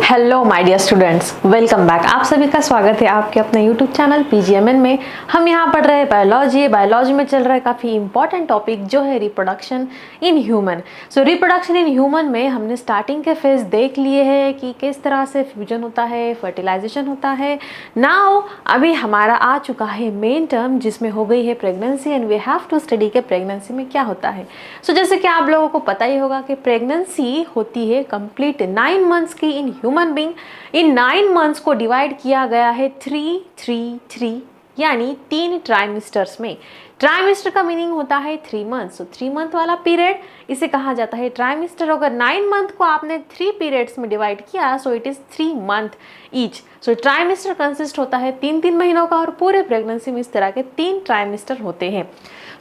Hello my dear students, welcome back. आप सभी का स्वागत है आपके अपने यूट्यूब चैनल PGMN में। हम यहाँ पढ़ रहे हैं बायोलॉजी में चल रहा है काफ़ी इंपॉर्टेंट टॉपिक जो है reproduction in human. So reproduction in human में हमने स्टार्टिंग के फेज देख लिए हैं कि किस तरह से फ्यूजन होता है, फर्टिलाइजेशन होता है। नाउ अभी हमारा आ चुका है मेन टर्म जिसमें हो गई है pregnancy and we have to study के प्रेगनेंसी में क्या होता है। सो जैसे कि आप लोगों को पता ही होगा कि प्रेगनेंसी होती है कंप्लीट 9 मंथ्स की इन ह्यूमन बीइंग। इन 9 मंथ्स को डिवाइड किया गया है 3 यानी 3 ट्राइमेस्टर्स में। ट्राइमेस्टर का मीनिंग होता है 3 मंथ्स। 3 मंथ वाला पीरियड इसे कहा जाता है ट्राइमेस्टर। अगर 9 मंथ को आपने 3 पीरियड्स में डिवाइड किया सो it is 3 month each. So trimester consist होता है 3 महीनों का और पूरे प्रेगनेंसी में इस तरह के 3 ट्राइमेस्टर होते हैं।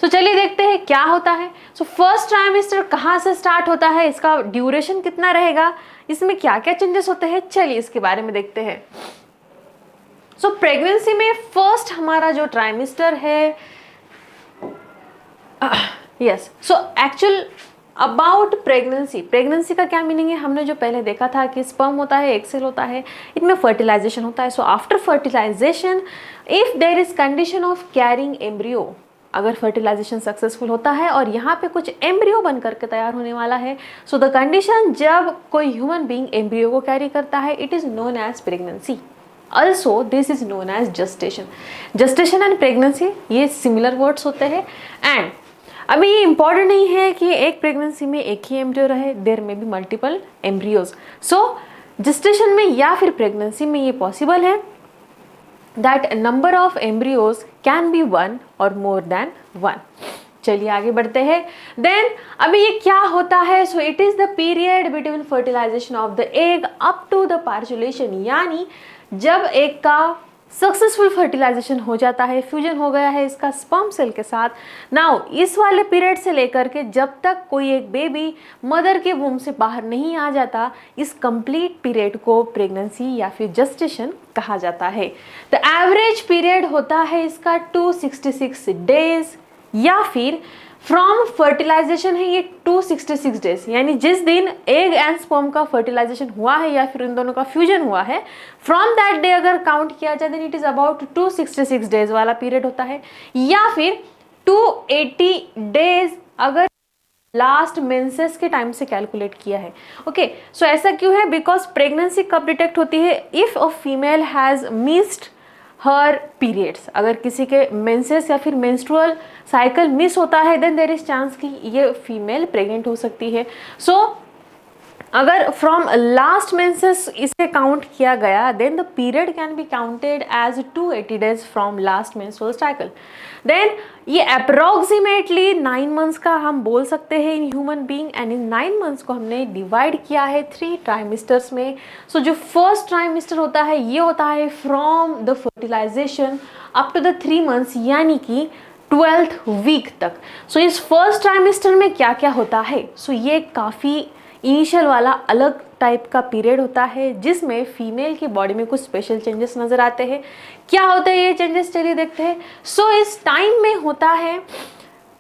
सो चलिए देखते हैं क्या होता है। सो फर्स्ट ट्राइमेस्टर कहाँ से स्टार्ट होता है, इसका ड्यूरेशन कितना रहेगा, इसमें क्या क्या चेंजेस होते हैं, चलिए इसके बारे में देखते हैं। सो प्रेगनेंसी में फर्स्ट हमारा जो ट्राइमेस्टर है yes, so actual about pregnancy का क्या मीनिंग है, हमने जो पहले देखा था कि स्पर्म होता है, एग सेल होता है, इनमें फर्टिलाइजेशन होता है। So after fertilisation if there is condition of carrying embryo, अगर फर्टिलाइजेशन सक्सेसफुल होता है और यहाँ पे कुछ एम्ब्रियो बन करके तैयार होने वाला है, सो द कंडीशन जब कोई ह्यूमन बीइंग एम्ब्रियो को कैरी करता है it is known as pregnancy. Also this is known as gestation and pregnancy, ये सिमिलर वर्ड्स होते हैं। एंड अभी ये इंपॉर्टेंट नहीं है कि एक प्रेगनेंसी में एक ही एम्ब्रियो रहे, देयर में भी मल्टीपल एम्ब्रियोज। सो जस्टेशन में या फिर प्रेगनेंसी में ये पॉसिबल है that number of embryos can be one or more than one। चलिए आगे बढ़ते हैं। देन अभी ये क्या होता है, so it is the period between fertilization of the egg up to the parturition, यानी जब एग का सक्सेसफुल फर्टिलाइजेशन हो जाता है, फ्यूजन हो गया है इसका स्पर्म सेल के साथ। नाउ इस वाले पीरियड से लेकर के जब तक कोई एक बेबी मदर के वूम से बाहर नहीं आ जाता, इस कंप्लीट पीरियड को प्रेगनेंसी या फिर जस्टेशन कहा जाता है। द एवरेज पीरियड होता है इसका 266 डेज, या फिर फ्रॉम फर्टिलाइजेशन है ये 266 डेज, यानी जिस दिन एग एंड स्पर्म का फर्टिलाइजेशन हुआ है या फिर इन दोनों का फ्यूजन हुआ है, फ्रॉम दैट डे अगर काउंट किया जाए then it is about 266 days वाला पीरियड होता है, या फिर 280 डेज अगर लास्ट मेंसेस के टाइम से कैलकुलेट किया है। ओके, सो ऐसा क्यों है, बिकॉज प्रेगनेंसी कब डिटेक्ट होती है, if a female has missed her periods, अगर किसी के मेंसेस या फिर मेंस्ट्रुअल साइकिल मिस होता है देन देयर इज चांस कि ये फीमेल प्रेग्नेंट हो सकती है। सो अगर फ्रॉम लास्ट मेंसेस इसे काउंट किया गया then the period can be counted as 280 days from last menstrual cycle. Then ये अप्रोक्सीमेटली 9 मंथ्स का हम बोल सकते हैं in human being, and in 9 months को हमने डिवाइड किया है 3 ट्राइमेस्टर्स में। सो जो फर्स्ट ट्राइमेस्टर होता है ये होता है from the fertilisation up to the 3 months, यानी कि 12th वीक तक। सो इस फर्स्ट ट्राइमेस्टर में क्या क्या होता है, सो ये काफ़ी इनिशियल वाला अलग टाइप का पीरियड होता है जिसमें फीमेल की बॉडी में कुछ स्पेशल चेंजेस नजर आते हैं। क्या होते हैं ये चेंजेस, चलिए देखते हैं। सो इस टाइम में होता है,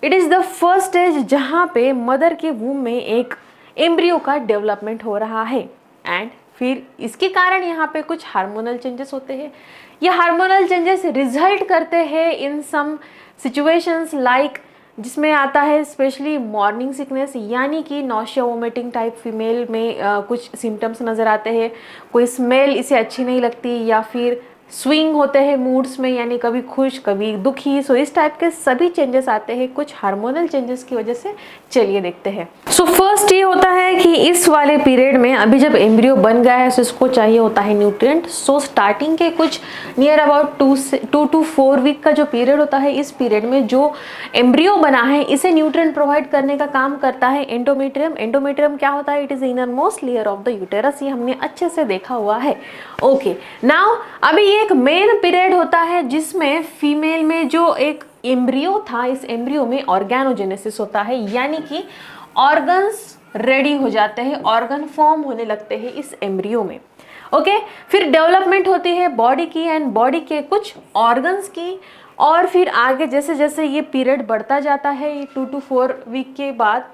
it is the first stage जहाँ पे मदर के वूम में एक एम्ब्रियो का डेवलपमेंट हो रहा है, एंड फिर इसके कारण यहाँ पे कुछ हार्मोनल चेंजेस होते हैं। ये हार्मोनल चेंजेस रिजल्ट करते हैं इन सम सिचुएशंस लाइक, जिसमें आता है स्पेशली मॉर्निंग सिकनेस, यानी कि नॉशिया वोमिटिंग टाइप फीमेल में कुछ सिम्टम्स नज़र आते हैं, कोई स्मेल इसे अच्छी नहीं लगती, या फिर स्विंग होते हैं मूड्स में, यानी कभी खुश कभी दुखी। सो इस टाइप के सभी चेंजेस आते हैं कुछ हार्मोनल चेंजेस की वजह से। चलिए देखते हैं। सो फर्स्ट ये होता है कि इस वाले पीरियड में अभी जब एम्ब्रियो बन गया है तो इसको चाहिए होता है न्यूट्रिएंट। सो स्टार्टिंग के कुछ नियर अबाउट 2 to 4 वीक का जो पीरियड होता है, इस पीरियड में जो एम्ब्रियो बना है इसे न्यूट्रिएंट प्रोवाइड करने का काम करता है एंडोमेट्रियम। एंडोमेट्रियम क्या होता है, it is inner most layer of the uterus, ये हमने अच्छे से देखा हुआ है। ओके, नाउ अभी एक मेन पीरियड होता है जिसमें फीमेल में जो एक एम्ब्रियो था, इस एम्ब्रियो में ऑर्गेनोजेनेसिस होता है, यानी कि ऑर्गन्स रेडी हो जाते हैं, ऑर्गन फॉर्म होने लगते हैं इस एम्ब्रियो में। ओके, फिर डेवलपमेंट होती है बॉडी की एंड बॉडी के कुछ ऑर्गन्स की, और फिर आगे जैसे जैसे ये पीरियड बढ़ता जाता है 2 to 4 वीक के बाद,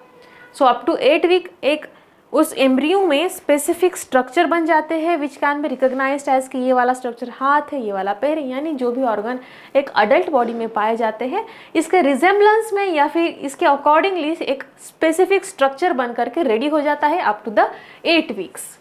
सो अप टू 8 वीक एक उस एम्ब्रियो में स्पेसिफिक स्ट्रक्चर बन जाते हैं which can be recognised as कि ये वाला स्ट्रक्चर हाथ है, ये वाला पैर है, यानी जो भी ऑर्गन एक अडल्ट बॉडी में पाए जाते हैं इसके रिजेम्बलेंस में या फिर इसके अकॉर्डिंगली एक स्पेसिफिक स्ट्रक्चर बन करके रेडी हो जाता है up to the 8 weeks.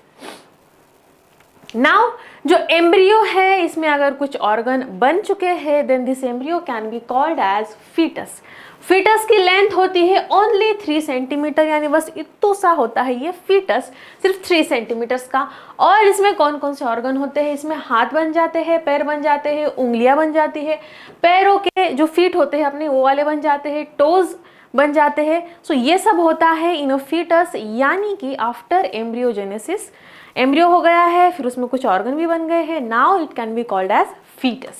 Now जो एम्ब्रियो है इसमें अगर कुछ ऑर्गन बन चुके हैं then this embryo can be called as foetus. Foetus की लेंथ होती है ओनली 3 सेंटीमीटर, यानी बस इतना सा होता है ये फीटस, सिर्फ 3 सेंटीमीटर्स का। और इसमें कौन कौन से ऑर्गन होते हैं, इसमें हाथ बन जाते हैं, पैर बन जाते हैं, उंगलियां बन जाती है, पैरों के जो फीट होते हैं अपने वो वाले बन जाते हैं, टोज बन जाते हैं। सो ये सब होता है इन अ फीटस, यानी कि आफ्टर एम्ब्रियोजेनेसिस एम्ब्रियो हो गया है, फिर उसमें कुछ ऑर्गन भी बन गए हैं, now it can be called as foetus.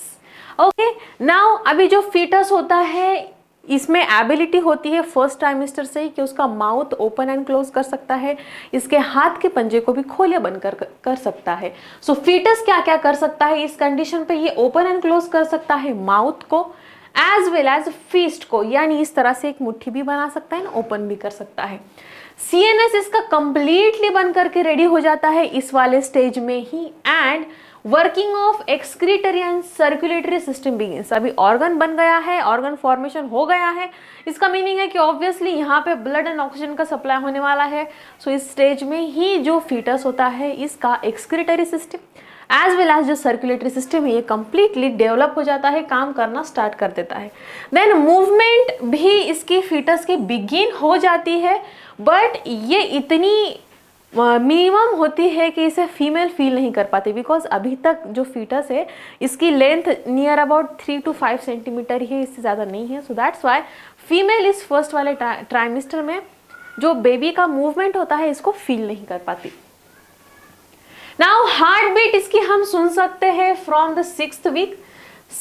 Okay, now अभी जो फीटस होता है इसमें एबिलिटी होती है फर्स्ट ट्राइमेस्टर से ही कि उसका माउथ ओपन एंड क्लोज कर सकता है, इसके हाथ के पंजे को भी खोल या बंद कर सकता है। सो फीटस क्या क्या कर सकता है इस कंडीशन पे, ये ओपन एंड क्लोज कर सकता है माउथ को एज वेल एज फीस्ट को, यानी इस तरह से एक मुट्ठी भी बना सकता है, ओपन भी कर सकता है। सीएनएस इसका कंप्लीटली बन करके रेडी हो जाता है इस वाले स्टेज में ही, and working of excretory and circulatory system begins. अभी ऑर्गन बन गया है, ऑर्गन फॉर्मेशन हो गया है, इसका मीनिंग है कि ऑब्वियसली यहाँ पे ब्लड एंड ऑक्सीजन का सप्लाई होने वाला है। सो इस स्टेज में ही जो फीटस होता है इसका excretory system as well as जो सर्कुलेटरी सिस्टम है ये कंप्लीटली डेवलप हो जाता है, काम करना स्टार्ट कर देता है। देन मूवमेंट भी इसकी फीटस की बिगिन हो जाती है, बट ये इतनी मिनिमम होती है कि इसे फीमेल फील नहीं कर पाती, बिकॉज अभी तक जो फीटस है इसकी length near about 3 to 5 centimetre ही है, इससे ज़्यादा नहीं है। सो दैट्स वाई फीमेल इस फर्स्ट वाले ट्राइमेस्टर में जो बेबी का मूवमेंट होता है इसको फील नहीं कर पाती। नाउ हार्ट बीट इसकी हम सुन सकते हैं from the 6th week.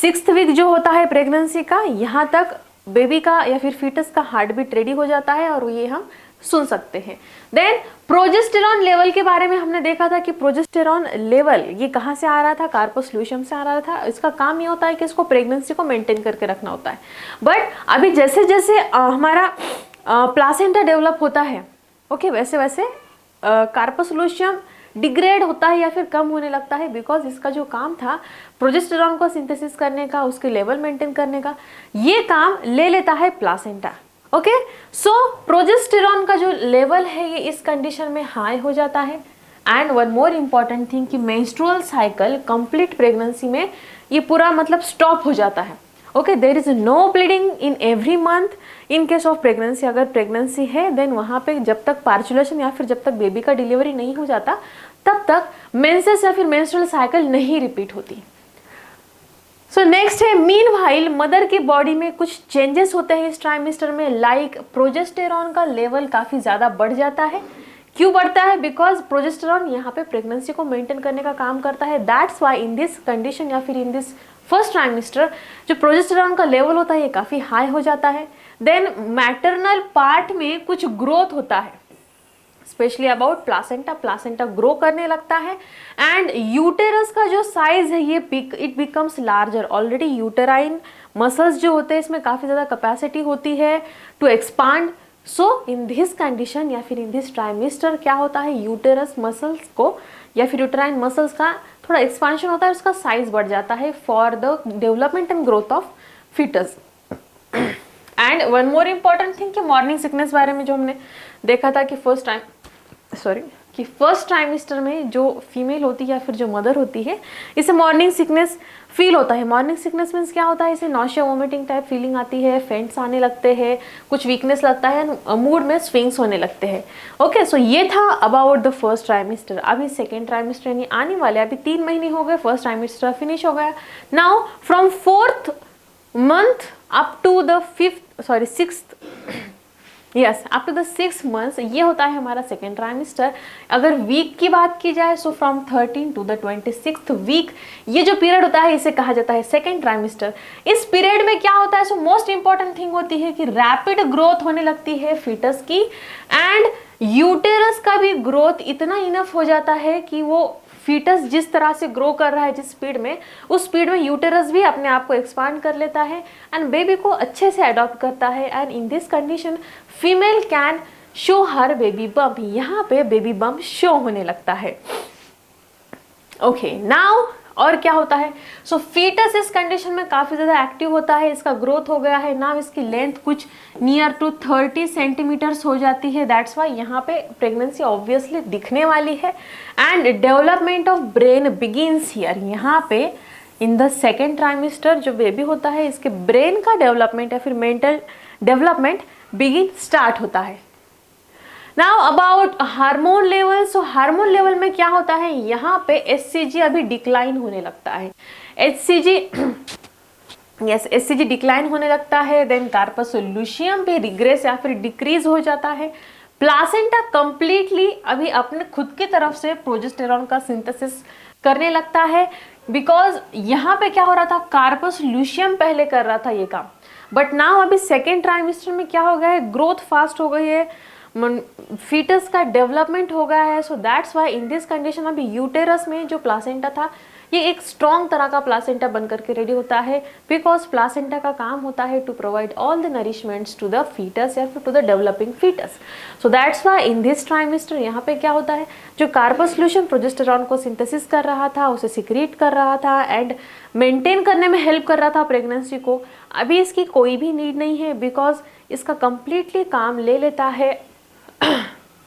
6th week जो होता है प्रेगनेंसी का, यहाँ तक बेबी का या फिर फीटस का हार्ट बीट रेडी हो जाता है और ये हम सुन सकते हैं। देन प्रोजेस्टेरॉन लेवल के बारे में हमने देखा था कि प्रोजेस्टेरॉन लेवल ये कहाँ से आ रहा था, कार्पस ल्यूशियम से आ रहा था। इसका काम ये होता है कि इसको प्रेगनेंसी को मेंटेन करके रखना होता है। बट अभी जैसे जैसे हमारा प्लासेंटा डेवलप होता है, ओके, वैसे वैसे कार्पस ल्यूशियम डिग्रेड होता है या फिर कम होने लगता है, बिकॉज इसका जो काम था प्रोजेस्टेरॉन को सिंथेसिस करने का, उसके लेवल मेंटेन करने का, ये काम ले लेता है प्लासेंटा। ओके, सो प्रोजेस्टेरॉन का जो लेवल है ये इस कंडीशन में हाई हो जाता है। And one more important thing कि मेंस्ट्रुअल साइकिल कंप्लीट प्रेगनेंसी में ये पूरा मतलब स्टॉप हो जाता है। Okay, there is no bleeding in every month in case of pregnancy. अगर प्रेगनेंसी है देन वहाँ पे जब तक पार्चुलेशन या फिर जब तक बेबी का डिलीवरी नहीं हो जाता तब तक मेंसेस या फिर मेंस्ट्रुअल साइकिल नहीं रिपीट होती। सो नेक्स्ट है मीनवाइल मदर की बॉडी में कुछ चेंजेस होते हैं इस ट्राइमेस्टर में, लाइक प्रोजेस्टेरॉन का लेवल काफ़ी ज़्यादा बढ़ जाता है। क्यों बढ़ता है? बिकॉज प्रोजेस्टेरॉन यहाँ पे प्रेगनेंसी को मेंटेन करने का काम करता है। That's why in this condition या फिर इन दिस फर्स्ट ट्राइमेस्टर जो प्रोजेस्टेरॉन का लेवल होता है ये काफ़ी हाई हो जाता है। देन मैटरनल पार्ट में कुछ ग्रोथ होता है, specially about placenta. Placenta grow करने लगता है एंड यूटेरस का जो साइज है ये it becomes larger. Already uterine muscles जो होते हैं इसमें काफ़ी ज़्यादा कैपेसिटी होती है to expand. So in this condition या फिर इन दिस ट्राइमेस्टर क्या होता है, यूटेरस मसल्स को या फिर यूटेराइन मसल्स का थोड़ा एक्सपांशन होता है, उसका साइज बढ़ जाता है for the development and growth of foetus. And one more important thing कि मॉर्निंग सिकनेस बारे में जो हमने देखा था कि फर्स्ट ट्राइमेस्टर में जो फीमेल होती है या फिर जो मदर होती है इसे मॉर्निंग सिकनेस फील होता है। मॉर्निंग सिकनेस मीन्स क्या होता है, इसे नॉशिया वोमिटिंग टाइप फीलिंग आती है, फेंट्स आने लगते हैं, कुछ वीकनेस लगता है, मूड में स्विंग्स होने लगते हैं। ओके, सो ये था अबाउट द फर्स्ट ट्राइमेस्टर। अभी सेकेंड ट्राइमेस्टर यानी आने वाले, अभी 3 महीने हो गए, फर्स्ट ट्राइमेस्टर फिनिश हो गया। Now from 4th month up to the 6th up to the 6 months ये होता है हमारा सेकेंड ट्राइमेस्टर। अगर वीक की बात की जाए so from 13 to the 26th week ये जो पीरियड होता है इसे कहा जाता है सेकेंड ट्राइमेस्टर। इस पीरियड में क्या होता है, सो मोस्ट इंपॉर्टेंट थिंग होती है कि रैपिड ग्रोथ होने लगती है फीटस की एंड यूटेरस का भी ग्रोथ इतना इनफ हो जाता है कि वो फीटस जिस तरह से ग्रो कर रहा है जिस स्पीड में, उस स्पीड में यूटेरस भी अपने आप को एक्सपांड कर लेता है एंड बेबी को अच्छे से अडॉप्ट करता है। And in this condition female can show her baby bump, यहाँ पे बेबी बम्प शो होने लगता है। ओके नाउ और क्या होता है, सो फीटस इस कंडीशन में काफी ज्यादा एक्टिव होता है, इसका ग्रोथ हो गया है नाउ, इसकी लेंथ कुछ नियर टू 30 सेंटीमीटर्स हो जाती है, दैट्स वाई यहाँ पे प्रेगनेंसी ऑब्वियसली दिखने वाली है। And development of brain begins here, यहाँ पे इन द सेकेंड ट्राइमेस्टर जो बेबी होता है इसके ब्रेन का डेवलपमेंट या फिर मेंटल डेवलपमेंट बिगिन स्टार्ट होता है। Now about hormone level, so hormone level में क्या होता है, यहाँ पे HCG अभी डिक्लाइन होने लगता है, HCG यस HCG डिक्लाइन होने लगता है, देन कार्पस लूशियम पे रिग्रेस या फिर डिक्रीज हो जाता है। प्लासेंटा कंप्लीटली अभी अपने खुद की तरफ से प्रोजेस्टेरॉन का सिंथेसिस करने लगता है, बिकॉज यहाँ पे क्या हो रहा था, कार्पस लूशियम पहले कर रहा था ये काम, बट नाउ अभी सेकेंड ट्राइमेस्टर में क्या हो गया है, ग्रोथ फास्ट हो गई है, फीटस का डेवलपमेंट हो गया है। So that's why in this condition अभी यूटेरस में जो प्लासेंटा था ये एक स्ट्रॉन्ग तरह का प्लासेंटा बन करके रेडी होता है, बिकॉज प्लासेंटा का काम होता है to provide all the nourishments to the foetus या फिर to the developing foetus. So that's why in this trimester यहाँ पे क्या होता है, जो कार्पस लूशियम प्रोजेस्टेरॉन को सिंथेसिस कर रहा था, उसे सिक्रीट कर रहा था एंड मेंटेन करने में हेल्प कर रहा था प्रेगनेंसी को, अभी इसकी कोई भी नीड नहीं है, बिकॉज इसका कंप्लीटली काम ले लेता है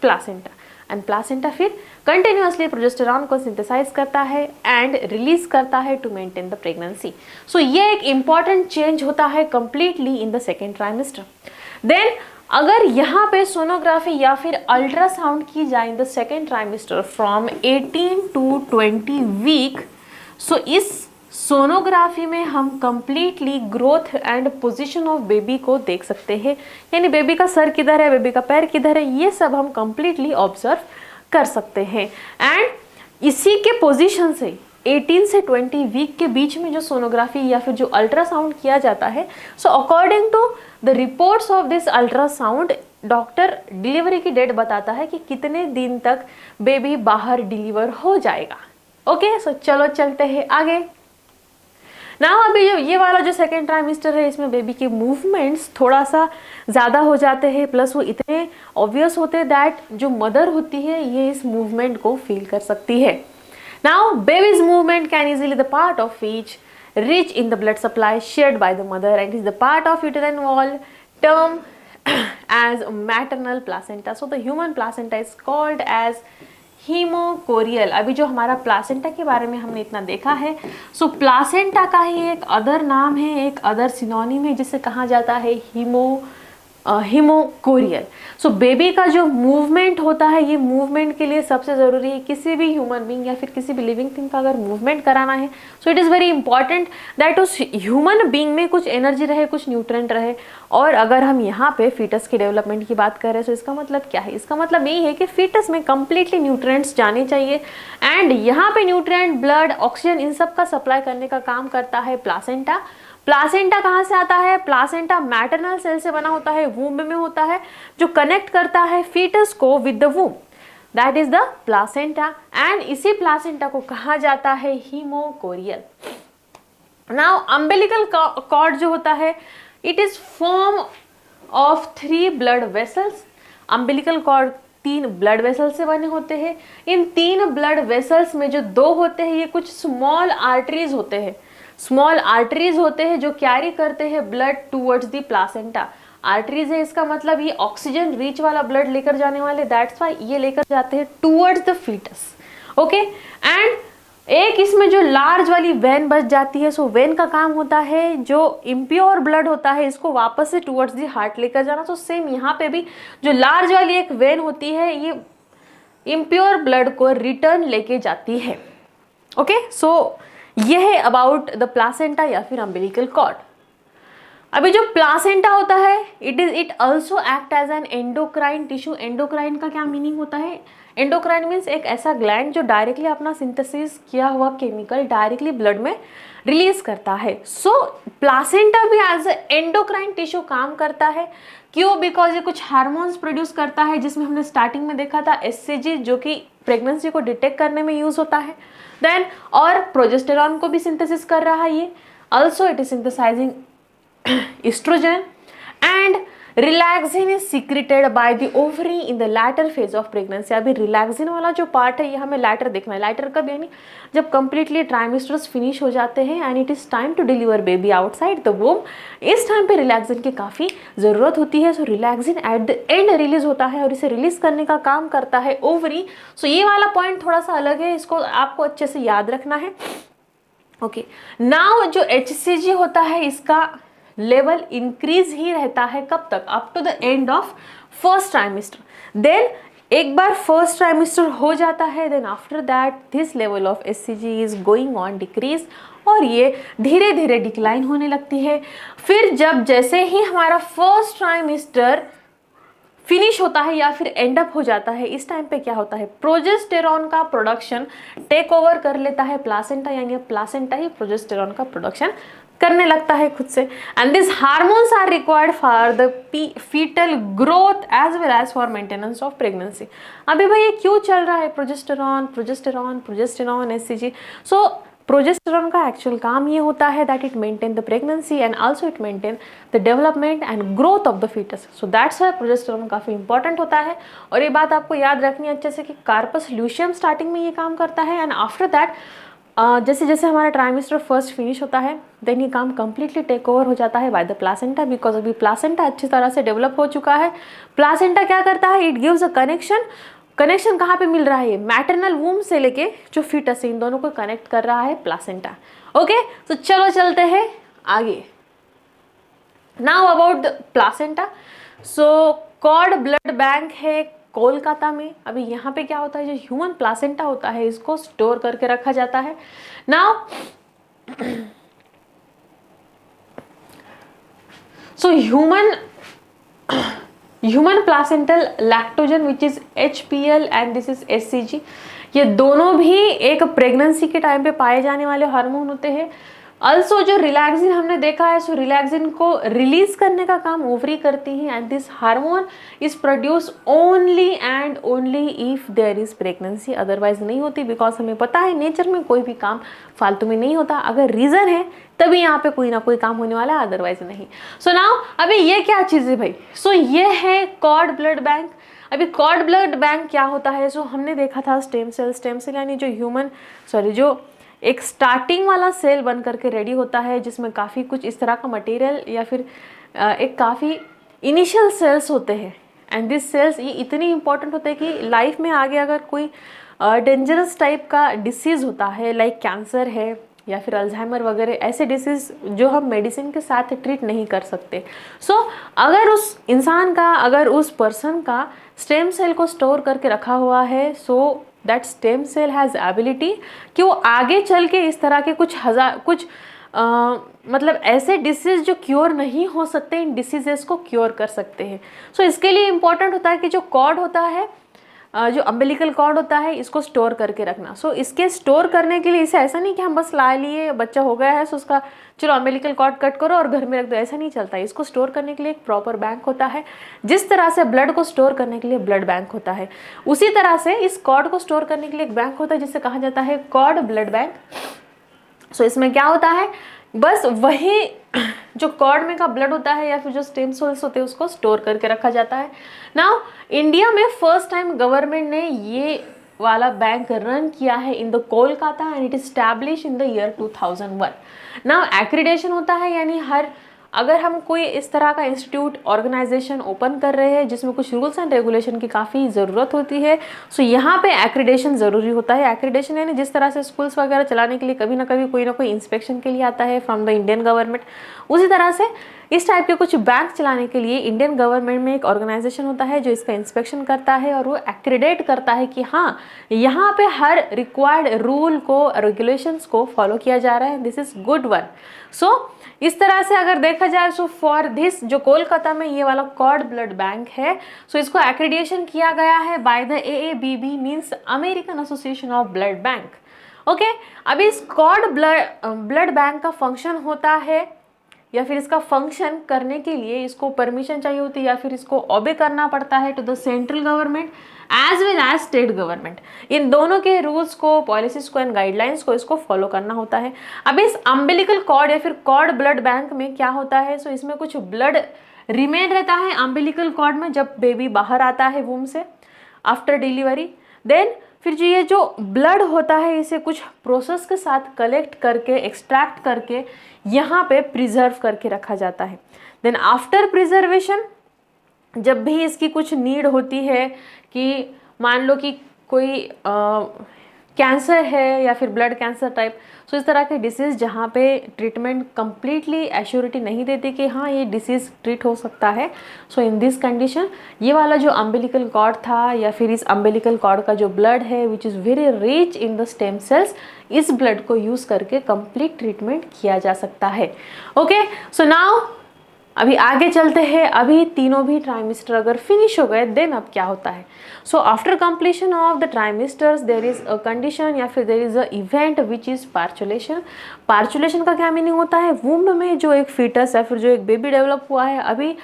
प्लासेंटा, एंड प्लासेंटा फिर कंटिन्यूअसली प्रोजेस्टेरॉन को सिंथेसाइज करता है एंड रिलीज करता है to maintain the pregnancy. So ये एक इंपॉर्टेंट चेंज होता है completely in the second trimester. Then अगर यहाँ पे सोनोग्राफी या फिर अल्ट्रासाउंड की जाए in the second trimester from 18 to 20 week, so इस सोनोग्राफी में हम completely growth and position of baby को देख सकते हैं, यानी बेबी का सर किधर है, बेबी का पैर किधर है, ये सब हम कंप्लीटली ऑब्जर्व कर सकते हैं। एंड इसी के पोजीशन से 18 से 20 वीक के बीच में जो सोनोग्राफी या फिर जो अल्ट्रासाउंड किया जाता है, so according to the reports of this ultrasound doctor delivery की डेट बताता है कि कितने दिन तक बेबी बाहर डिलीवर हो जाएगा। ओके सो चलो चलते हैं आगे। नाउ अभी जो ये वाला जो सेकेंड ट्राइमेस्टर है इसमें बेबी के मूवमेंट्स थोड़ा सा ज़्यादा हो जाते हैं, प्लस वो इतने ऑब्वियस होते हैं दैट जो मदर होती है ये इस मूवमेंट को फील कर सकती है। Now babies movement can easily the part of each rich in the blood supply shared by the mother and is the part of uterine wall term as maternal placenta. So the human placenta is called as haemochorial. अभी जो हमारा placenta के बारे में हमने इतना देखा है, सो प्लासेंटा का ही एक अदर नाम है, एक अदर सिनोनिम है जिसे कहा जाता है हीमोकोरियल। सो बेबी का जो मूवमेंट होता है ये मूवमेंट के लिए सबसे ज़रूरी है, किसी भी ह्यूमन बींग या फिर किसी भी लिविंग थिंग का अगर मूवमेंट कराना है so it is very important that उस ह्यूमन बींग में कुछ एनर्जी रहे, कुछ न्यूट्रेंट रहे। और अगर हम यहाँ पे फीटस के डेवलपमेंट की बात कर रहे हैं तो इसका मतलब क्या है, इसका मतलब यही है कि फीटस में कंप्लीटली न्यूट्रिएंट्स जाने चाहिए एंड यहाँ पे न्यूट्रिएंट, ब्लड, ऑक्सीजन इन सब का सप्लाई करने का काम करता है प्लासेंटा। प्लासेंटा कहाँ से आता है, प्लासेंटा मैटरनल सेल से बना होता है, वूम्ब में होता है, जो कनेक्ट करता है फीटस को with the womb, that is the placenta. And इसी प्लासेंटा को कहा जाता है हीमोकोरियल। नाउ अम्बिलिकल कॉर्ड जो होता है it is form of 3 blood vessels. Umbilical cord 3 blood vessels से बने होते हैं। इन 3 ब्लड वेसल्स में जो 2 होते हैं ये कुछ स्मॉल आर्टरीज होते हैं, स्मॉल आर्टरीज होते हैं जो कैरी करते हैं blood towards the placenta. Arteries है इसका मतलब ये ऑक्सीजन रिच वाला ब्लड लेकर जाने वाले, दैट्स वाई ये लेकर जाते हैं towards the foetus. Okay and एक इसमें जो लार्ज वाली वेन बच जाती है, सो वेन का काम होता है जो इम्प्योर ब्लड होता है इसको वापस से टूवर्ड्स द हार्ट लेकर जाना। तो सेम यहाँ पे भी जो लार्ज वाली एक वेन होती है ये इम्प्योर ब्लड को रिटर्न लेके जाती है। ओके सो ये है अबाउट द प्लासेंटा या फिर अम्बिलिकल कॉर्ड। अभी जो प्लासेंटा होता है it also act as an endocrine tissue. Endocrine का क्या मीनिंग होता है, एंडोक्राइन मीन्स एक ऐसा ग्लैंड जो डायरेक्टली अपना सिंथेसिस किया हुआ केमिकल डायरेक्टली ब्लड में रिलीज करता है। सो प्लासेंटा भी एज ए एंडोक्राइन टिश्यू काम करता है। क्यों, बिकॉज ये कुछ हार्मोन्स प्रोड्यूस करता है जिसमें हमने स्टार्टिंग में देखा था HCG जो कि प्रेगनेंसी को डिटेक्ट करने में यूज होता है। देन और प्रोजेस्टेरॉन को भी सिंथेसिस कर रहा है ये। Also it is synthesising oestrogen and relaxin is secreted by the ovary in the latter phase of pregnancy. अभी रिलैक्सिन वाला जो पार्ट है ये हमें लैटर देखना है। लैटर कब, यानी जब कंप्लीटली ट्राइमेस्टर्स फिनिश हो जाते हैं and it is time to deliver baby outside the womb, इस टाइम पे रिलैक्सिन की काफ़ी ज़रूरत होती है। So relaxin at the end release होता है और इसे रिलीज करने का काम करता है ओवरी। सो ये वाला पॉइंट थोड़ा सा अलग है, इसको आपको अच्छे से याद रखना है। ओके, नाउ जो HCG होता है इसका लेवल इंक्रीज ही रहता है कब तक, up to the end of first trimester. Then एक बार फर्स्ट ट्राइमेस्टर हो जाता है, then after that this level of HCG is going on decrease, और ये धीरे धीरे डिक्लाइन होने लगती है। फिर जब जैसे ही हमारा फर्स्ट ट्राइमेस्टर फिनिश होता है या फिर एंड अप हो जाता है, इस टाइम पे क्या होता है, प्रोजेस्टेरॉन का प्रोडक्शन टेक ओवर कर लेता है प्लासेंटा, यानी प्लासेंटा ही प्रोजेस्टेरॉन का प्रोडक्शन करने लगता है खुद से। And this hormones are required for the foetal growth as well as for maintenance of pregnancy. अभी भाई ये क्यों चल रहा है, progesterone progesterone progesterone HCG। So progesterone का एक्चुअल काम ये होता है that it maintain the pregnancy and also it maintain the development and growth of the foetus. So that's why progesterone काफ़ी इंपॉर्टेंट होता है। और ये बात आपको याद रखनी है अच्छे से कि कार्पस ल्यूशियम स्टार्टिंग में ये काम करता है एंड आफ्टर दैट जैसे जैसे हमारा ट्राइमेस्टर फर्स्ट फिनिश होता है देन ये काम कंप्लीटली टेक ओवर हो जाता है बाय द प्लासेंटा, बिकॉज अभी प्लासेंटा अच्छी तरह से डेवलप हो चुका है। प्लासेंटा क्या करता है, इट गिव्स अ कनेक्शन कहाँ पे मिल रहा है, मैटरनल वूम से लेके जो फीटस है इन दोनों को कनेक्ट कर रहा है प्लासेंटा। ओके, तो चलो चलते हैं आगे। Now about the placenta. So cord blood bank है कोलकाता में। अभी यहाँ पे क्या होता है, जो ह्यूमन प्लासेंटा होता है इसको स्टोर करके रखा जाता है। Now so human placental lactogen which is HPL and this is HCG, ये दोनों भी एक प्रेगनेंसी के टाइम पे पाए जाने वाले हार्मोन होते हैं। अल्सो जो रिलैक्सिन हमने देखा है, सो रिलैक्सिन को रिलीज करने का काम ओवरी करती है and this hormone is produce only and only if there is pregnancy, otherwise नहीं होती। बिकॉज हमें पता है नेचर में कोई भी काम फालतू में नहीं होता, अगर रीजन है तभी यहाँ पे कोई ना कोई काम होने वाला है, अदरवाइज नहीं। सो नाउ अभी ये क्या चीज़ है भाई, सो ये है कॉर्ड ब्लड बैंक। अभी कॉर्ड ब्लड बैंक क्या होता है, सो हमने देखा था स्टेम सेल यानी जो एक स्टार्टिंग वाला सेल बन करके रेडी होता है जिसमें काफ़ी कुछ इस तरह का मटेरियल या फिर एक काफ़ी इनिशियल सेल्स होते हैं। एंड दिस सेल्स ये इतनी इंपॉर्टेंट होते हैं कि लाइफ में आगे अगर कोई डेंजरस टाइप का डिसीज़ होता है लाइक कैंसर है या फिर अल्जाइमर वगैरह ऐसे डिसीज़ जो हम मेडिसिन के साथ ट्रीट नहीं कर सकते। सो अगर उस इंसान का, अगर उस पर्सन का स्टेम सेल को स्टोर करके रखा हुआ है, so that stem cell has ability कि वो आगे चल के इस तरह के कुछ मतलब ऐसे डिसीज़ जो क्योर नहीं हो सकते, इन डिसीजेस को क्योर कर सकते हैं। सो इसके लिए इम्पॉर्टेंट होता है कि जो कॉर्ड होता है, जो अम्बिलिकल कॉर्ड होता है, इसको स्टोर करके रखना। सो इसके स्टोर करने के लिए इसे ऐसा नहीं कि हम बस ला लिए, बच्चा हो गया है सो उसका चलो अम्बिलिकल कॉर्ड कट करो और घर में रख दो, ऐसा नहीं चलता है। इसको स्टोर करने के लिए एक प्रॉपर बैंक होता है। जिस तरह से ब्लड को स्टोर करने के लिए ब्लड बैंक होता है, उसी तरह से इस कॉर्ड को स्टोर करने के लिए एक बैंक होता है जिसे कहा जाता है कॉर्ड ब्लड बैंक। सो इसमें क्या होता है, बस वही जो कॉर्ड में का ब्लड होता है या फिर जो स्टेम सेल्स होते हैं उसको स्टोर करके रखा जाता है। नाउ इंडिया में फर्स्ट टाइम गवर्नमेंट ने ये वाला बैंक रन किया है in the Kolkata and it establish in the year 2001। Now accreditation होता है, यानी अगर हम कोई इस तरह का इंस्टीट्यूट ऑर्गेनाइजेशन ओपन कर रहे हैं जिसमें कुछ रूल्स एंड रेगुलेशन की काफ़ी ज़रूरत होती है, सो यहाँ पे एक्रीडेशन ज़रूरी होता है। एक्रीडेशन यानी जिस तरह से स्कूल्स वगैरह चलाने के लिए कभी ना कभी कोई ना कोई इंस्पेक्शन के लिए आता है फ्रॉम द इंडियन गवर्नमेंट, उसी तरह से इस टाइप के कुछ बैंक चलाने के लिए इंडियन गवर्नमेंट में एक ऑर्गेनाइजेशन होता है जो इसका इंस्पेक्शन करता है और वो एक्रीडेट करता है कि हाँ यहाँ पे हर रिक्वायर्ड रूल को, रेगुलेशंस को फॉलो किया जा रहा है, दिस इज़ गुड वन। सो इस तरह से अगर देखा जाए, सो फॉर दिस जो कोलकाता में ये वाला कॉर्ड ब्लड बैंक है, सो इसको एक्रीडिएशन किया गया है by the AABB means American association of blood bank. Okay, अभी इस कॉर्ड ब्लड बैंक का फंक्शन होता है या फिर इसका फंक्शन करने के लिए इसको परमिशन चाहिए होती है या फिर इसको ओबे करना पड़ता है to the central government as well as state government. इन दोनों के रूल्स को, पॉलिसीज को एंड गाइडलाइंस को इसको फॉलो करना होता है। अब इस अम्बिलिकल कॉर्ड या फिर कॉर्ड ब्लड बैंक में क्या होता है, सो इसमें कुछ ब्लड रिमेन रहता है अम्बिलिकल कॉर्ड में जब बेबी बाहर आता है वूम से आफ्टर डिलीवरी। देन फिर जो ये जो ब्लड होता है इसे कुछ प्रोसेस के साथ कलेक्ट करके एक्सट्रैक्ट करके यहाँ पे प्रिजर्व करके रखा जाता है। देन आफ्टर प्रिजर्वेशन जब भी इसकी कुछ नीड होती है कि मान लो कि कोई कैंसर है या फिर ब्लड कैंसर टाइप, सो इस तरह के डिसीज़ जहाँ पे ट्रीटमेंट कम्प्लीटली एश्योरिटी नहीं देती कि हाँ ये डिसीज़ ट्रीट हो सकता है, सो इन दिस कंडीशन ये वाला जो अम्बिलिकल कॉर्ड था या फिर इस अम्बिलिकल कॉर्ड का जो ब्लड है which is very rich in the stem cells, इस ब्लड को यूज़ करके कंप्लीट ट्रीटमेंट किया जा सकता है। ओके, सो नाउ अभी आगे चलते हैं। अभी तीनों भी ट्राइमिस्टर अगर फिनिश हो गए देन अब क्या होता है। So after completion of the trimesters there is a condition या फिर there is a event which is parturition. Parturition का क्या मीनिंग होता है, वूम्ब में जो एक फीटस या फिर जो एक बेबी डेवलप हुआ है अभी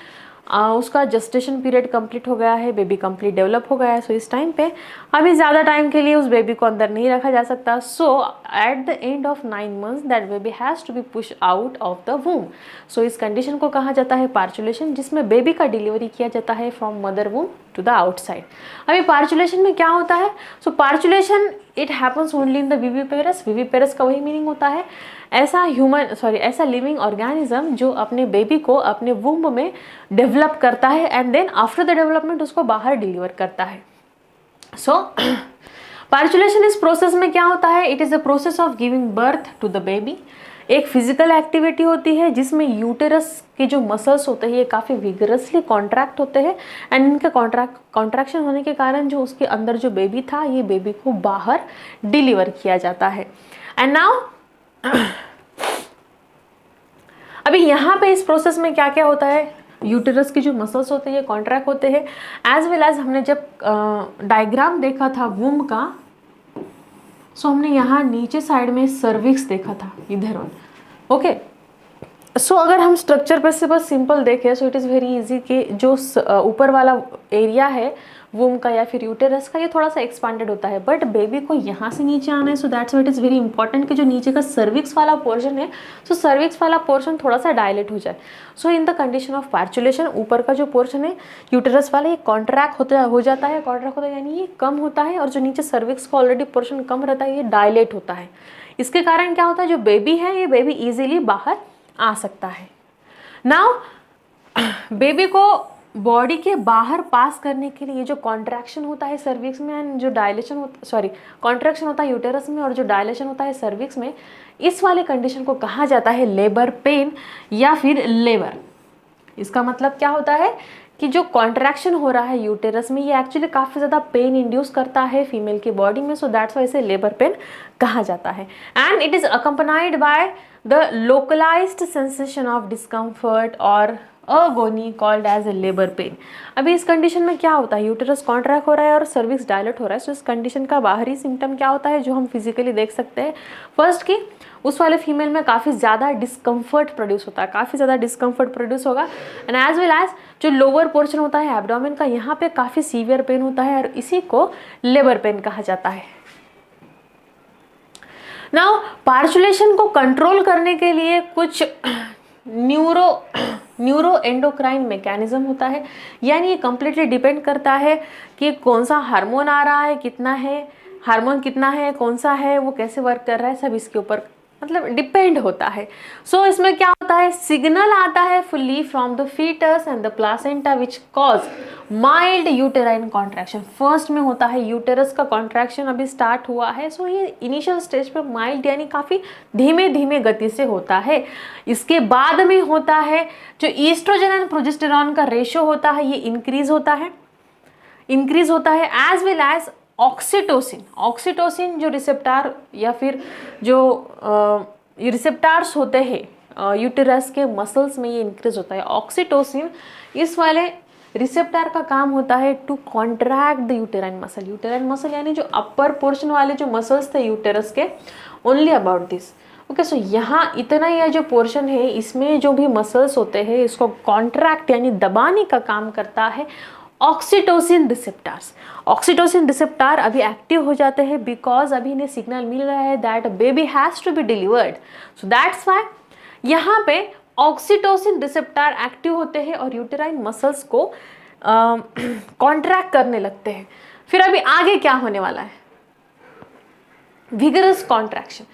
उसका जस्टेशन पीरियड कंप्लीट हो गया है, बेबी कंप्लीट डेवलप हो गया है, सो इस टाइम पे अभी ज़्यादा टाइम के लिए उस बेबी को अंदर नहीं रखा जा सकता। So at the end of 9 months that baby has to be push out of the womb. So इस कंडीशन को कहा जाता है पार्चुलेशन, जिसमें बेबी का डिलीवरी किया जाता है from mother womb to the outside. अभी पार्चुलेशन में क्या होता है, so parturition it happens only in the viviparous. Viviparous का वही मीनिंग होता है ऐसा लिविंग ऑर्गेनिज्म जो अपने बेबी को अपने वूम्ब में डेवलप करता है and then after the development उसको बाहर डिलीवर करता है। सो पार्चुलेशन इस प्रोसेस में क्या होता है, it is the process of giving birth to the baby. एक फिजिकल एक्टिविटी होती है जिसमें यूटेरस के जो मसल्स होते हैं ये काफ़ी विगरसली कॉन्ट्रैक्ट होते हैं एंड इनके कॉन्ट्रैक्शन होने के कारण जो उसके अंदर जो बेबी था ये बेबी को बाहर डिलीवर किया जाता है। एंड नाउ अभी यहाँ पे इस प्रोसेस में क्या क्या होता है, यूटेरस की जो मसल्स होते हैं ये कॉन्ट्रैक्ट होते हैं, एज वेल एज हमने जब डायग्राम देखा था वूम का, सो हमने यहाँ नीचे साइड में सर्विक्स देखा था इधर। ओके, सो अगर हम स्ट्रक्चर पर से बस सिंपल देखें so it is very easy कि जो ऊपर वाला एरिया है वूम का या फिर यूटेरस का ये थोड़ा सा एक्सपांडेड होता है, बट बेबी को यहाँ से नीचे आना है, so that's why it is very important कि जो नीचे का सर्विक्स वाला पोर्शन है सो सर्विक्स वाला पोर्शन थोड़ा सा डायलेट हो जाए। सो इन द कंडीशन ऑफ पार्चुलेशन ऊपर का जो पोर्शन है यूटेरस वाला ये कॉन्ट्रैक्ट हो जाता है, कॉन्ट्रैक्ट होता है यानी ये कम होता है, और जो नीचे सर्विक्स का ऑलरेडी पोर्शन कम रहता है ये डायलेट होता है। इसके कारण क्या होता है, जो बेबी है ये बेबी ईजिली बाहर आ सकता है। नाउ बेबी को बॉडी के बाहर पास करने के लिए जो कॉन्ट्रैक्शन होता है सर्विक्स में एंड जो डायलेशन कॉन्ट्रैक्शन होता है यूटेरस में और जो डायलेशन होता है सर्विक्स में, इस वाले कंडीशन को कहा जाता है लेबर पेन या फिर लेबर। इसका मतलब क्या होता है कि जो कॉन्ट्रैक्शन हो रहा है यूटेरस में ये एक्चुअली काफ़ी ज़्यादा पेन इंड्यूस करता है फीमेल की बॉडी में, सो दैट्स वाई इसे लेबर पेन कहा जाता है। And it is accompanied by the localised sensation of discomfort और agony called as a labour pain. अभी इस कंडीशन में क्या होता है, यूटेरस कॉन्ट्रैक्ट हो रहा है और सर्विक्स डायलेट हो रहा है, सो इस कंडीशन का बाहरी सिम्टम क्या होता है जो हम फिजिकली देख सकते हैं। फर्स्ट कि उस वाले फीमेल में काफ़ी ज़्यादा डिस्कम्फर्ट प्रोड्यूस होता है, काफ़ी ज़्यादा डिस्कम्फर्ट प्रोड्यूस होगा, एंड एज वेल एज जो लोअर पोर्शन होता है एब्डोमेन का यहाँ पे काफ़ी सीवियर पेन होता है और इसी को लेबर पेन कहा जाता है। नाउ पार्चुलेशन को कंट्रोल करने के लिए कुछ न्यूरो एंडोक्राइन मैकेनिज्म होता है, यानी ये कम्प्लीटली डिपेंड करता है कि कौन सा हार्मोन आ रहा है, कितना है हार्मोन, कितना है, कौन सा है, वो कैसे वर्क कर रहा है, सब इसके ऊपर मतलब डिपेंड होता है। सो इसमें क्या होता है, सिग्नल आता है fully from the foetus and the placenta which cause mild uterine contraction. First में होता है यूटेरस का कॉन्ट्रैक्शन अभी स्टार्ट हुआ है, सो ये इनिशियल स्टेज पे माइल्ड यानी काफ़ी धीमे धीमे गति से होता है। इसके बाद में होता है जो ईस्ट्रोजन एंड प्रोजेस्टेरॉन का रेशो होता है ये इंक्रीज होता है एज वेल एज ऑक्सीटोसिन जो रिसेप्टार या फिर जो रिसेप्टार्स होते हैं यूटेरस के मसल्स में ये इंक्रीज होता है। ऑक्सीटोसिन इस वाले रिसेप्टार का काम होता है to contract the uterine muscle यानी जो अपर पोर्शन वाले जो मसल्स थे यूटेरस के, ओनली अबाउट दिस। ओके, सो यहाँ इतना ही जो पोर्शन है इसमें जो भी मसल्स होते हैं इसको कॉन्ट्रैक्ट यानी दबाने का काम करता है ऑक्सीटोसिन रिसेप्टार्स। ऑक्सीटोसिन रिसेप्टार अभी एक्टिव हो जाते हैं बिकॉज अभी इन्हें सिग्नल मिल रहा है that baby has to be delivered, so that's why यहाँ पे ऑक्सीटोसिन रिसेप्टर एक्टिव होते हैं और यूटेराइन मसल्स को कॉन्ट्रैक्ट करने लगते हैं। फिर अभी आगे क्या होने वाला है, विगरस कॉन्ट्रैक्शन।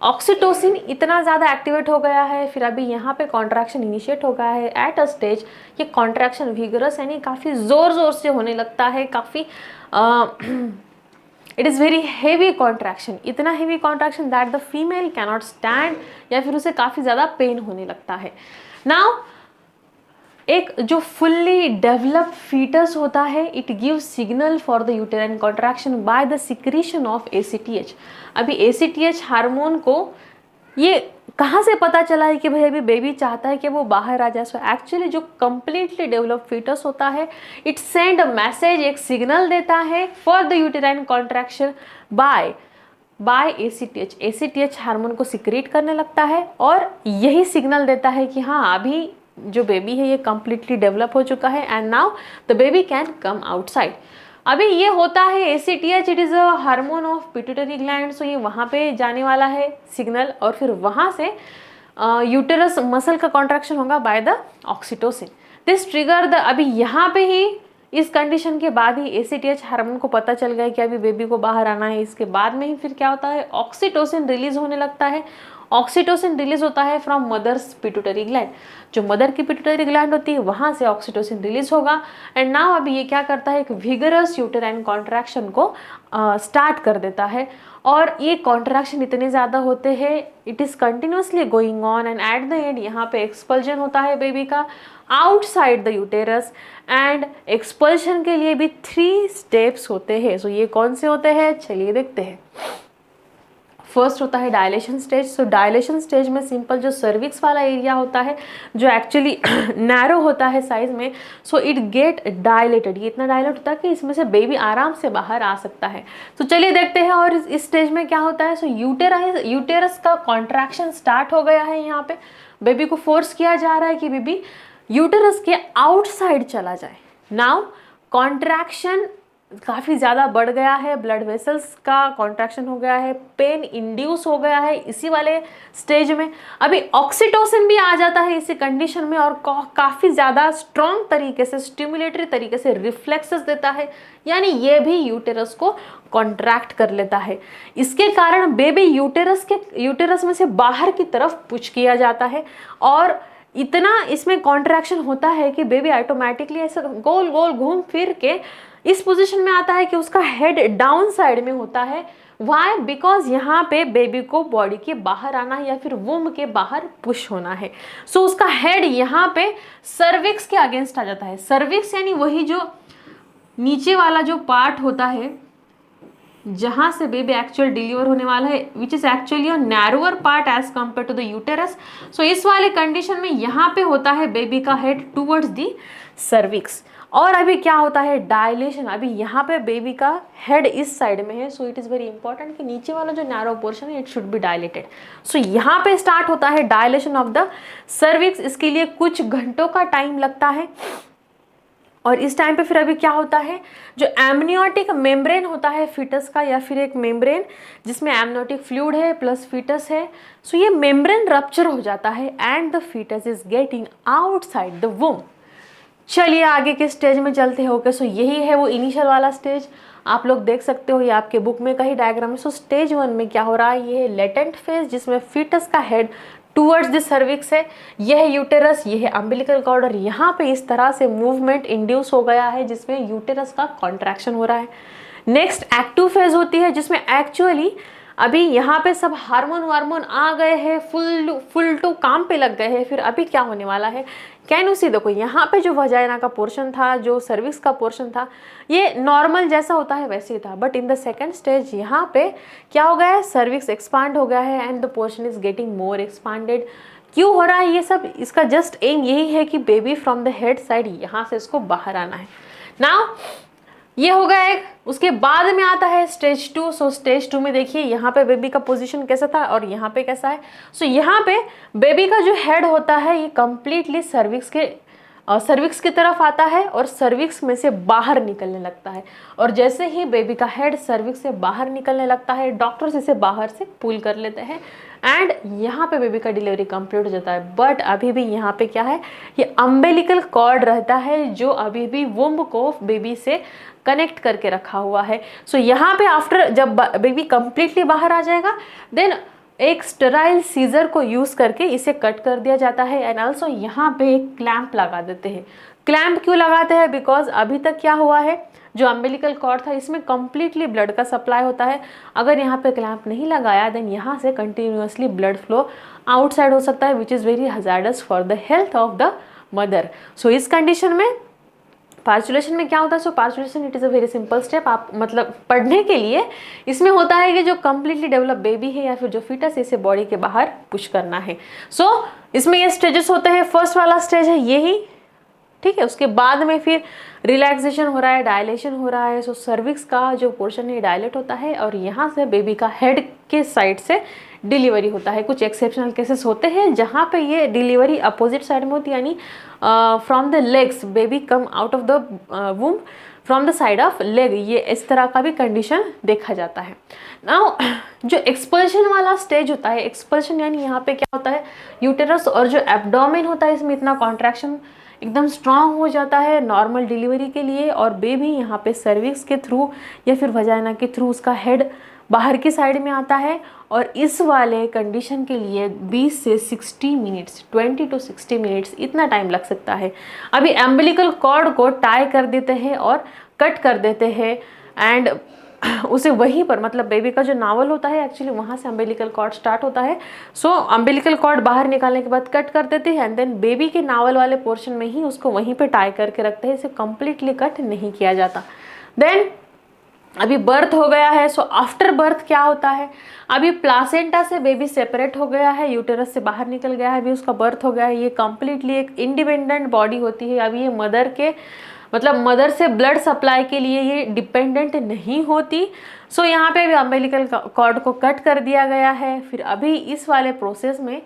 ऑक्सीटोसिन इतना ज़्यादा एक्टिवेट हो गया है, फिर अभी यहाँ पे कॉन्ट्रैक्शन इनिशिएट हो गया है एट अ स्टेज। ये कॉन्ट्रैक्शन विगरस यानी काफ़ी ज़ोर ज़ोर से होने लगता है, काफ़ी it is very heavy contraction, इतना heavy contraction that the female cannot stand, या फिर उसे काफ़ी ज़्यादा पेन होने लगता है। नाउ एक जो फुल्ली डेवलप्ड फीटस होता है, it gives signal for the uterine contraction by the secretion of ACTH। अभी ACTH हार्मोन को ये कहाँ से पता चला है कि भाई अभी बेबी चाहता है कि वो बाहर आ जाए। सो एक्चुअली जो कंप्लीटली डेवलप्ड फीटस होता है, इट सेंड अ मैसेज, एक सिग्नल देता है for the uterine contraction by ACTH। ACTH hormone को सिक्रीट करने लगता है और यही सिग्नल देता है कि हाँ अभी जो बेबी है ये कम्प्लीटली डेवलप हो चुका है and now the baby can come outside. अभी ये होता है ACTH, it is a hormone of pituitary gland. So ये वहाँ पे जाने वाला है सिग्नल और फिर वहाँ से यूटेरस मसल का कॉन्ट्रैक्शन होगा by the oxytocin. This trigger the, अभी यहाँ पे ही इस कंडीशन के बाद ही ACTH हार्मोन को पता चल गया कि अभी बेबी को बाहर आना है। इसके बाद में ही फिर क्या होता है, ऑक्सीटोसिन रिलीज होने लगता है। ऑक्सीटोसिन रिलीज होता है फ्रॉम मदर्स पिट्यूटरी ग्लैंड, जो मदर की पिट्यूटरी ग्लैंड होती है वहाँ से ऑक्सीटोसिन रिलीज होगा एंड नाउ अभी ये क्या करता है, एक विगरस यूटेराइन कॉन्ट्रैक्शन को स्टार्ट कर देता है। और ये कॉन्ट्रैक्शन इतने ज़्यादा होते हैं, it is continuously going on and eight the and यहाँ पे एक्सपल्जन होता है बेबी का outside the uterus. And expulsion के लिए भी 3 स्टेप्स होते हैं। सो ये कौन से होते हैं, चलिए देखते हैं। फर्स्ट होता है डायलेशन स्टेज। सो डायलेशन स्टेज में सिंपल जो सर्विक्स वाला एरिया होता है, जो एक्चुअली नैरो होता है साइज में, सो इट गेट डायलेटेड। ये इतना डायलेट होता है कि इसमें से बेबी आराम से बाहर आ सकता है। तो चलिए देखते हैं। और इस स्टेज में क्या होता है, सो यूटेरस का कॉन्ट्रैक्शन स्टार्ट हो गया है। यहाँ पे बेबी को फोर्स किया जा रहा है कि बेबी यूटेरस के आउटसाइड चला जाए। नाउ कॉन्ट्रैक्शन काफ़ी ज़्यादा बढ़ गया है, ब्लड वेसल्स का कॉन्ट्रैक्शन हो गया है, पेन इंड्यूस हो गया है इसी वाले स्टेज में। अभी ऑक्सीटोसिन भी आ जाता है इसी कंडीशन में और काफ़ी ज़्यादा स्ट्रॉन्ग तरीके से, स्टिमुलेटरी तरीके से रिफ्लेक्सेस देता है, यानी ये भी यूटेरस को कॉन्ट्रैक्ट कर लेता है। इसके कारण बेबी यूटेरस में से बाहर की तरफ पुश किया जाता है और इतना इसमें कॉन्ट्रैक्शन होता है कि बेबी ऑटोमेटिकली ऐसा गोल गोल घूम फिर के इस पोजीशन में आता है कि उसका हेड डाउन साइड में होता है। वाई? बिकॉज यहाँ पे बेबी को बॉडी के बाहर आना है या फिर वुम के बाहर पुश होना है। सो उसका हेड यहाँ पे सर्विक्स के अगेंस्ट आ जाता है। सर्विक्स यानी वही जो नीचे वाला जो पार्ट होता है जहाँ से बेबी एक्चुअल डिलीवर होने वाला है, which is actually a narrower part as compared to the uterus. So इस वाले कंडीशन में यहाँ पे होता है बेबी का हेड टूवर्ड्स दी सर्विक्स। और अभी क्या होता है, डायलेशन। अभी यहाँ पे बेबी का हेड इस साइड में है, so it is very important कि नीचे वाला जो नैरो पोर्शन है इट शुड बी डायलेटेड। सो यहाँ पे स्टार्ट होता है डायलेशन ऑफ द सर्विक्स। इसके लिए कुछ घंटों का टाइम लगता है और इस टाइम पे फिर अभी क्या होता है, जो एमनियोटिक मेम्ब्रेन होता है फीटस का, या फिर एक मेम्ब्रेन जिसमें एमनियोटिक फ्लूइड है प्लस फीटस है, सो ये मेम्ब्रेन रप्चर हो जाता है and the foetus is getting outside the womb. चलिए आगे के स्टेज में चलते हैं। ओके, सो यही है वो इनिशियल वाला स्टेज, आप लोग देख सकते हो ये आपके बुक में कहीं डायग्राम है। सो स्टेज 1 में क्या हो रहा है, ये है लेटेंट फेज जिसमें फीटस का हेड टूवर्ड्स द सर्विक्स है, यह है यूटेरस, यह है अम्बिलिकल कॉर्ड और यहाँ पे इस तरह से मूवमेंट इंड्यूस हो गया है जिसमें यूटेरस का कॉन्ट्रैक्शन हो रहा है। नेक्स्ट एक्टिव फेज होती है जिसमें एक्चुअली अभी यहाँ पे सब हार्मोन आ गए हैं, फुल टू काम पे लग गए हैं। फिर अभी क्या होने वाला है, कैन यू सी, देखो यहाँ पे जो वजाइना का पोर्शन था, जो सर्विक्स का पोर्शन था, ये नॉर्मल जैसा होता है वैसे ही था, but in the second stage यहाँ पे क्या हो गया है, सर्विक्स एक्सपांड हो गया है and the portion is getting more expanded. क्यों हो रहा है ये सब, इसका जस्ट एम यही है कि baby from the head side यहाँ से इसको बाहर आना है। नाउ ये हो गया एक, उसके बाद में आता है स्टेज 2। सो स्टेज 2 में देखिए यहाँ पे बेबी का पोजीशन कैसा था और यहाँ पे कैसा है। सो यहाँ पे बेबी का जो हेड होता है ये कंप्लीटली सर्विक्स के सर्विक्स की तरफ आता है और सर्विक्स में से बाहर निकलने लगता है। और जैसे ही बेबी का हेड सर्विक्स से बाहर निकलने लगता है, डॉक्टर्स इसे बाहर से पुल कर लेते हैं एंड यहाँ पे बेबी का डिलीवरी कंप्लीट हो जाता है। बट अभी भी यहाँ पे क्या है, ये अम्बिलिकल कॉर्ड रहता है जो अभी भी वुम्ब को बेबी से कनेक्ट करके रखा हुआ है। सो यहाँ पे आफ्टर जब बेबी कंप्लीटली बाहर आ जाएगा, देन एक स्टेराइल सीजर को यूज करके इसे कट कर दिया जाता है एंड ऑल्सो यहाँ पे एक क्लैंप लगा देते हैं। क्लैंप क्यों लगाते हैं, बिकॉज अभी तक क्या हुआ है, जो अम्बिलिकल कॉर्ड था इसमें कंप्लीटली ब्लड का सप्लाई होता है। अगर यहाँ पे क्लैंप नहीं लगाया देन यहाँ से कंटिन्यूअसली ब्लड फ्लो आउटसाइड हो सकता है, which is very hazardous for the health of the mother. So इस कंडीशन में पार्चुलेशन में क्या होता है, so parturition it is a very simple step. आप मतलब पढ़ने के लिए इसमें होता है कि जो कम्प्लीटली डेवलप बेबी है या फिर जो फीटस इसे बॉडी के बाहर पुश करना है। सो इसमें ये स्टेजेस होते हैं। फर्स्ट वाला स्टेज है यही, ठीक है। उसके बाद में फिर रिलैक्सेशन हो रहा है, डायलेशन हो रहा है। सो सर्विक्स का जो पोर्शन है डायलेट होता है और यहाँ से बेबी का हेड के साइड से डिलीवरी होता है। कुछ एक्सेप्शनल केसेस होते हैं जहाँ पे ये डिलीवरी अपोजिट साइड में होती है, यानी from the legs, baby come out of the वूम from the side of leg, ये इस तरह का भी कंडीशन देखा जाता है। नाउ जो एक्सपल्शन वाला स्टेज होता है, एक्सपल्शन यानी यहाँ पे क्या होता है, यूटेरस और जो एब्डोमेन होता है इसमें इतना कॉन्ट्रैक्शन एकदम स्ट्रांग हो जाता है नॉर्मल डिलीवरी के लिए, और बेबी यहाँ पे सर्विक्स के थ्रू या फिर वजाइना के थ्रू उसका हेड बाहर की साइड में आता है। और इस वाले कंडीशन के लिए 20 से 60 मिनट्स, 20 to 60 मिनट्स इतना टाइम लग सकता है। अभी एम्बिलिकल कॉर्ड को टाई कर देते हैं और कट कर देते हैं एंड उसे वहीं पर, मतलब बेबी का जो नावल होता है एक्चुअली वहाँ से अम्बिलिकल कॉर्ड स्टार्ट होता है। सो अम्बिलिकल कॉर्ड बाहर निकालने के बाद कट कर देते हैं एंड देन बेबी के नावल वाले पोर्शन में ही उसको वहीं पे टाई करके रखते हैं, इसे कम्प्लीटली कट नहीं किया जाता। देन अभी बर्थ हो गया है। सो आफ्टर बर्थ क्या होता है, अभी प्लासेंटा से बेबी सेपरेट हो गया है, यूटेरस से बाहर निकल गया है, अभी उसका बर्थ हो गया है। ये कम्प्लीटली एक इंडिपेंडेंट बॉडी होती है। अभी ये मदर के मतलब मदर से ब्लड सप्लाई के लिए ये डिपेंडेंट नहीं होती। सो यहाँ पे भी अम्बिलिकल कॉर्ड को कट कर दिया गया है। फिर अभी इस वाले प्रोसेस में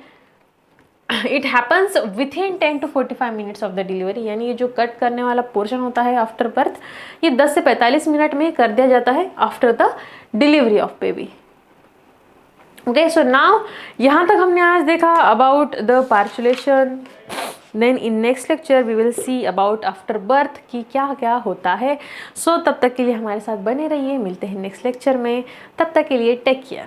it happens with in 10 to 45 minutes of the delivery, यानी ये जो कट करने वाला पोर्शन होता है आफ्टर बर्थ, ये 10 से 45 मिनट में कर दिया जाता है after the delivery of baby. Okay, so now यहाँ तक हमने आज देखा about the parturition. Then in next lecture we will see about after birth कि क्या क्या होता है। सो तब तक के लिए हमारे साथ बने रहिए, मिलते हैं नेक्स्ट लेक्चर में। तब तक के लिए टेक केयर।